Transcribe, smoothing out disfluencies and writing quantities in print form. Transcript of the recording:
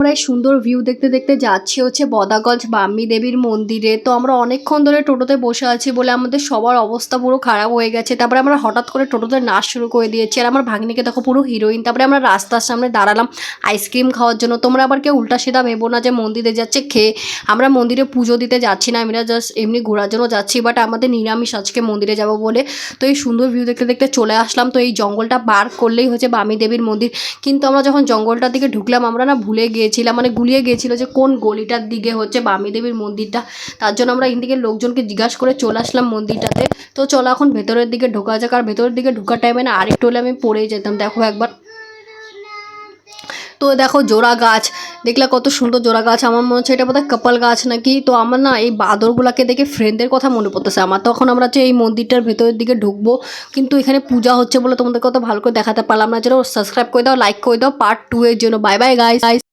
আমরা এই সুন্দর ভিউ দেখতে দেখতে যাচ্ছি হচ্ছে বদাগঞ্জ বাম্মী দেবীর মন্দিরে। তো আমরা অনেকক্ষণ ধরে টোটোতে বসে আছি বলে আমাদের সবার অবস্থা পুরো খারাপ হয়ে গেছে। তারপরে আমরা হঠাৎ করে টোটোতে নাচ শুরু করে দিয়েছি, আর আমার ভাগ্নিকে দেখো পুরো হিরোইন। তারপরে আমরা রাস্তার সামনে দাঁড়ালাম আইসক্রিম খাওয়ার জন্য। তোমরা আবার কেউ উল্টা সিধা ভেবো না যে মন্দিরে যাচ্ছে খেয়ে। আমরা মন্দিরে পুজো দিতে যাচ্ছি না, আমরা জাস্ট এমনি ঘোরার জন্য যাচ্ছি, বাট আমাদের নিরামিষ আজকে মন্দিরে যাব বলে। তো এই সুন্দর ভিউ দেখতে দেখতে চলে আসলাম। তো এই জঙ্গলটা পার করলেই হচ্ছে বাম্মী দেবীর মন্দির। কিন্তু আমরা যখন জঙ্গলটার দিকে ঢুকলাম আমরা না ভুলে গিয়েছিলাম, মানে গুলিয়ে গিয়েছিল যে কোন গলিটার দিকে হচ্ছে বাম্মী দেবীর মন্দিরটা। তার জন্য আমরা এদিকে লোকজনকে জিজ্ঞাসা করে চলে আসলাম মন্দিরটাতে। তো চলো এখন ভেতরের দিকে ঢোকা যাক। আর ভেতরের দিকে ঢোকার টাইমে না আরেকটু হলে আমি পড়েই যেতাম। দেখো একবার, তো দেখো জোড়া গাছ, দেখলে কত সুন্দর জোড়া গাছ। আমার মনে হচ্ছে এটা বোধহয় কাপাল গাছ নাকি। তো আমার না এই বাঁদরগুলোকে দেখে ফ্রেন্ডদের কথা মনে পড়তেছে আমার। তখন আমরা যে এই মন্দিরটার ভেতরের দিকে ঢুকবো, কিন্তু এখানে পূজা হচ্ছে বলে তোমাদেরকে অত ভালো করে দেখাতে পারলাম না। যেন সাবস্ক্রাইব করে দাও, লাইক করে দাও পার্ট 2 এর জন্য। Bye bye guys.